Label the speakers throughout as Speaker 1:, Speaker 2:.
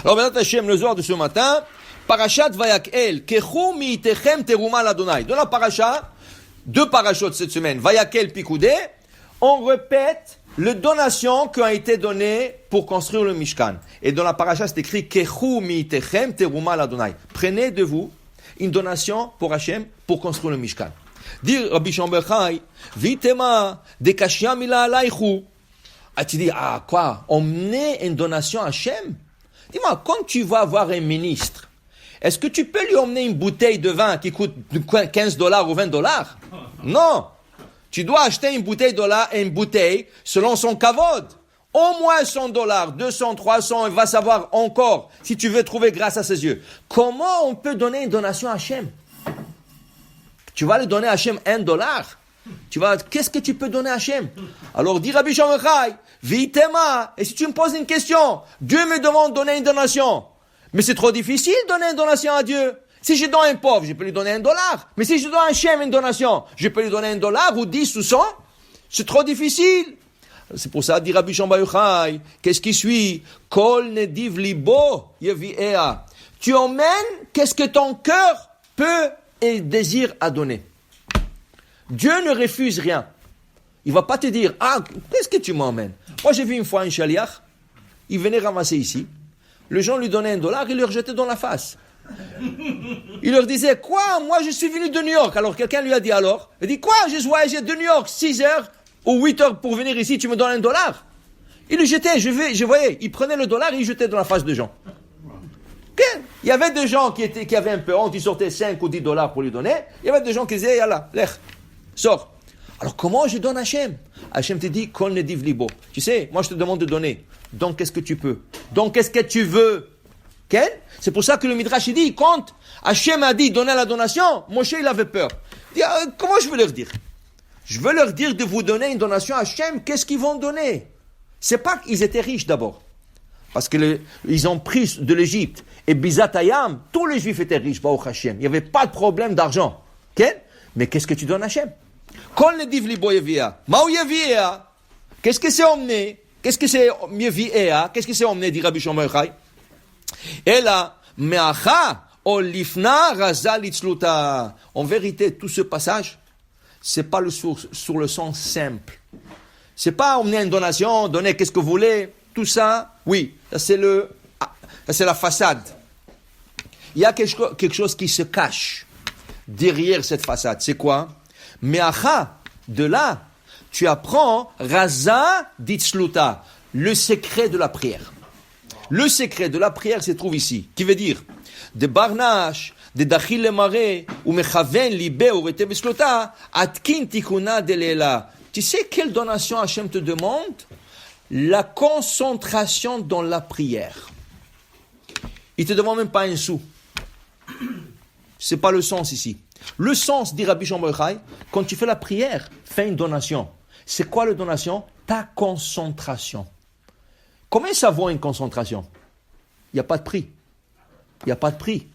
Speaker 1: Alors, maintenant, Hachem, le Zohar de ce matin, Parashat Vayakel, Kechu mi'itechem teruma l'Adonai. Dans la paracha, 2 parachutes cette semaine, Vayakel Pikoudé, on répète les donations qui ont été données pour construire le Mishkan. Et dans la paracha, c'est écrit Kechu mi'itechem teruma l'Adonai. Prenez de vous une donation pour Hachem pour construire le Mishkan. Dire Rabbi Shimon Chai, Vitema de kashia mila alaychu. Ah, tu dis, quoi? Emmener une donation à Hachem? Dis-moi, quand tu vas voir un ministre, est-ce que tu peux lui emmener une bouteille de vin qui coûte $15 ou $20? Non. Tu dois acheter une bouteille selon son kavod. Au moins $100, 200, 300, il va savoir encore si tu veux trouver grâce à ses yeux. Comment on peut donner une donation à Hachem? Tu vas lui donner à Hachem $1. Qu'est-ce que tu peux donner à Hachem? Alors, dit Rabbi Shimon Chai, Vitema, et si tu me poses une question, Dieu me demande de donner une donation. Mais c'est trop difficile de donner une donation à Dieu. Si je donne un pauvre, je peux lui donner $1. Mais si je donne à Hachem une donation, je peux lui donner $1 ou 10 ou 100. C'est trop difficile. C'est pour ça, dit Rabbi Shimon Chai, qu'est-ce qui suit? Kol nediv libo yevi'ea. Tu emmènes qu'est-ce que ton cœur peut et désire à donner. Dieu ne refuse rien. Il va pas te dire, qu'est-ce que tu m'emmènes? Moi, j'ai vu une fois un shaliach, il venait ramasser ici, les gens lui donnaient $1, il leur jetait dans la face. Il leur disait, quoi? Moi, je suis venu de New York. Alors, quelqu'un lui a dit alors, il dit, quoi? J'ai voyagé de New York 6 heures ou 8 heures pour venir ici, tu me donnes $1? Il le jetait, je voyais, il prenait le dollar et il jetait dans la face des gens. Okay. Il y avait des gens qui avaient un peu honte, ils sortaient 5 ou $10 pour lui donner. Il y avait des gens qui disaient, yallah, lech, sors. Alors comment je donne à Hachem? Hachem te dit, kol nediv libo. Tu sais, moi je te demande de donner. Donc qu'est-ce que tu peux? Donc qu'est-ce que tu veux? Okay? C'est pour ça que le Midrash il dit, quand Hachem a dit donner la donation, Moshe il avait peur. Il dit, comment je veux leur dire? Je veux leur dire de vous donner une donation à Hachem, qu'est-ce qu'ils vont donner? C'est pas qu'ils étaient riches d'abord. Parce que ils ont pris de l'Égypte. Et Bizatayam, tous les Juifs étaient riches, Baruch Hashem. Il n'y avait pas de problème d'argent. Okay? Mais qu'est-ce que tu donnes à Hachem? Kol nediv libo yevia. Ma'u yevia. Qu'est-ce que c'est emmené? Qu'est-ce que c'est yevia? Qu'est-ce que c'est emmené, dit Rabbi Shimon Chai? Et là, me'acha olifna raza litzluta. En vérité, tout ce passage, c'est pas sur le sens simple. C'est pas emmener une donation, donner qu'est-ce que vous voulez, tout ça. Oui, ça c'est la façade. Il y a quelque chose qui se cache derrière cette façade. C'est quoi? Me'acha, de là, tu apprends raza ditzluta, le secret de la prière. Le secret de la prière se trouve ici, qui veut dire de barnash, de dachil lemare, ou mechaven libe ou rete besluta, atkin tikuna delela. Tu sais quelle donation Hachem te demande? La concentration dans la prière. Il te demande même pas un sou. C'est pas le sens ici. Le sens, dit Rabbi Shimon Chai, quand tu fais la prière, fais une donation. C'est quoi la donation? Ta concentration. Comment ça vaut une concentration? Il n'y a pas de prix. Il n'y a pas de prix.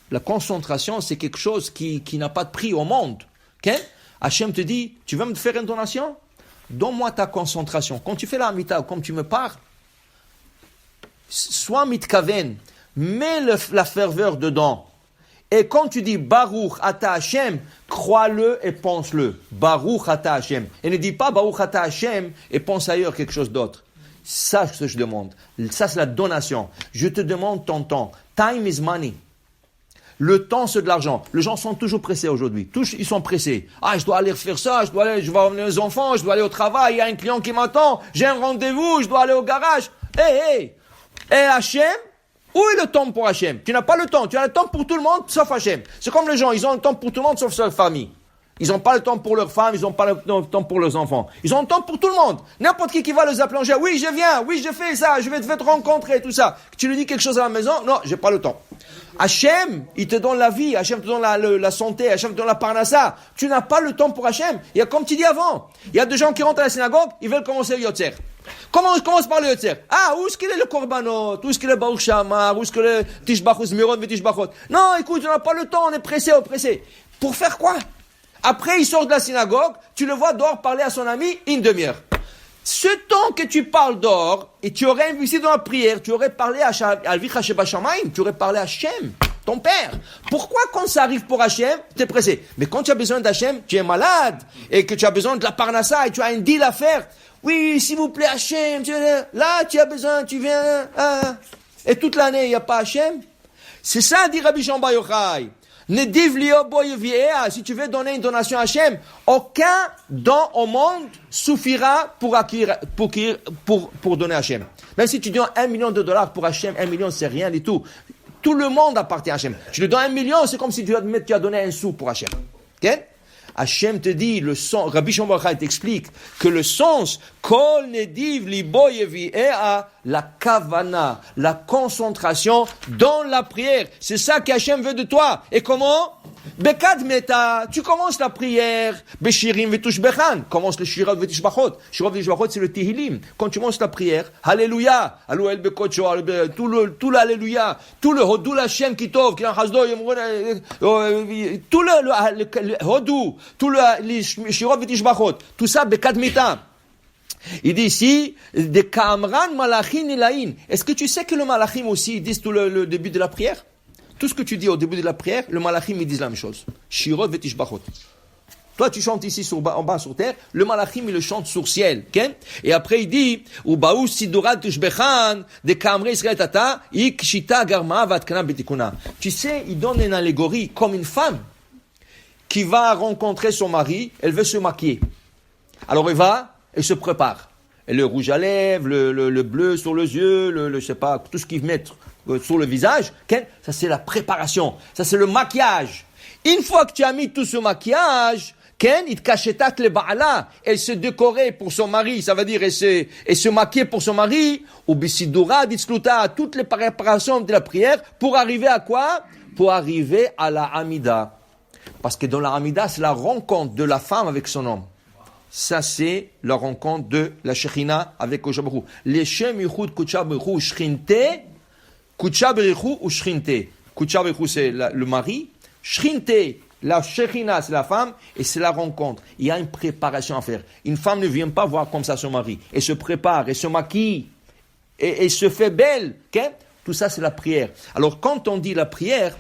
Speaker 1: La concentration, c'est quelque chose qui n'a pas de prix au monde. Okay? Hachem te dit, tu veux me faire une donation? Donne-moi ta concentration. Quand tu fais la mita, comme tu me parles, sois mitkaven, mets la ferveur dedans. Et quand tu dis Baruch ata Hashem, crois-le et pense-le. Baruch ata Hashem. Et ne dis pas Baruch ata Hashem et pense ailleurs quelque chose d'autre. Ça, ce que je demande. Ça, c'est la donation. Je te demande ton temps. Time is money. Le temps, c'est de l'argent. Les gens sont toujours pressés aujourd'hui. Tous, ils sont pressés. Je dois aller faire ça, je vais emmener les enfants, je dois aller au travail, il y a un client qui m'attend, j'ai un rendez-vous, je dois aller au garage. Et Hachem, où est le temps pour Hachem? Tu n'as pas le temps. Tu as le temps pour tout le monde, sauf Hachem. C'est comme les gens, ils ont le temps pour tout le monde, sauf leur famille. Ils n'ont pas le temps pour leur femme, ils n'ont pas le temps pour leurs enfants. Ils ont le temps pour tout le monde. N'importe qui va les appeler, oui, je viens, oui, je fais ça, je vais te rencontrer, tout ça. Tu lui dis quelque chose à la maison, non, j'ai pas le temps. Hachem, il te donne la vie, Hachem te donne la santé, Hachem te donne la parnassa. Tu n'as pas le temps pour Hachem. Il y a comme tu dis avant, il y a des gens qui rentrent à la synagogue, ils veulent commencer le yotzer. Commence par le yotzer. Où est-ce qu'il est le korbanot? Où est-ce qu'il est le baruch shamar? Où est-ce que le tishbachot, zmiron, tishbachot? Non, écoute, on n'a pas le temps, on est pressé. Pour faire quoi? Après, il sort de la synagogue, tu le vois dehors parler à son ami une demi-heure. Ce temps que tu parles d'or, et tu aurais investi dans la prière, tu aurais parlé à Alvicha Sheba Shamayim, tu aurais parlé à Hachem, ton père. Pourquoi quand ça arrive pour Hachem, tu es pressé? Mais quand tu as besoin d'Hachem, tu es malade, et que tu as besoin de la parnassa, et tu as un deal à faire. Oui, s'il vous plaît, Hachem, là, tu as besoin, tu viens, et toute l'année, il n'y a pas Hachem. C'est ça, dit Rabbi Shimon Bar Yochai. Si tu veux donner une donation à Hachem, aucun don au monde suffira pour donner à Hachem. Même si tu donnes $1 million pour Hachem, 1 million c'est rien du tout. Tout le monde appartient à Hachem. Tu lui donnes 1 million, c'est comme si tu as donné un sou pour Hachem. Okay? Hachem te dit, le sens, Rabbi Shimon Bar Yochai t'explique que le sens, kol nediv libo yevi'ea, la kavana, la concentration dans la prière. C'est ça qu'Hachem veut de toi. Et comment? Bekad meta, tu commences la prière. Beshirim vetushbechan, commence le shirot vetushbachot. Shirot vetushbachot, c'est le Tehillim. Quand tu commences la prière, Alléluia, Allouel bekocho, tout l'Alléluia, tout le Hodou l'Hachem kitov, tout le Hodou, tout le shirot vetushbachot, tout ça Bekad meta. Il dit ici, de Kamran malachin elain. Est-ce que tu sais que le malachim aussi, ils disent tout le début de la prière? Tout ce que tu dis au début de la prière, le malachim, ils disent la même chose. Shirot vetishbachot. Toi, tu chantes ici en bas sur terre, le malachim, il le chante sur ciel. Okay? Et après, il dit, Ubaou sidurat tushbechan, de kamre israel tata, ik shita garma vatkana betikuna. Tu sais, il donne une allégorie comme une femme qui va rencontrer son mari, elle veut se maquiller. Alors, elle se prépare. Et le rouge à lèvres, le bleu sur les yeux, je sais pas, tout ce qu'ils mettent sur le visage, ça c'est la préparation, ça c'est le maquillage. Une fois que tu as mis tout ce maquillage, il cachetat le baala, elle se décorait pour son mari, ça veut dire elle se maquillait pour son mari, ou bisidura ditzluta, toutes les préparations de la prière, pour arriver à quoi? Pour arriver à la Hamida. Parce que dans la Hamida, c'est la rencontre de la femme avec son homme. Ça, c'est la rencontre de la Shekhinah avec Kodesh Baruch Hu. Les Shem Yichud Kodesh Baruch Hu Shrinte, Kodesh Baruch Hu ou Shrinte. Kodesh Baruch Hu, c'est le mari. Shrinte, la Shekhinah, c'est la femme. Et c'est la rencontre. Il y a une préparation à faire. Une femme ne vient pas voir comme ça son mari. Elle se prépare, elle se maquille. Et elle se fait belle. Okay? Tout ça, c'est la prière. Alors, quand on dit la prière,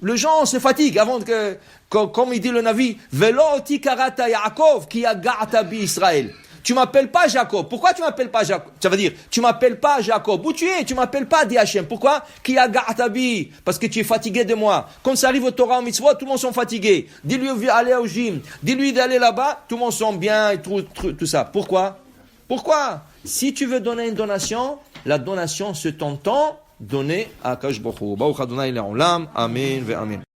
Speaker 1: les gens se fatiguent avant que, comme il dit le Navi, Velo oti karata Yaakov ki agata bi Israël. Tu m'appelles pas Jacob. Pourquoi tu m'appelles pas Jacob? Ça veut dire, tu m'appelles pas Jacob. Où tu es? Tu m'appelles pas Hachem. Pourquoi? Ki agata bi. Parce que tu es fatigué de moi. Quand ça arrive au Torah, au mitzvot, tout le monde sont fatigués. Dis-lui d'aller au gym. Dis-lui d'aller là-bas. Tout le monde sont bien et tout ça. Pourquoi? Si tu veux donner une donation, la donation se t'entend donner à Kadosh Baruch Hu. Baruch Adonai le'olam. Amen ve amen.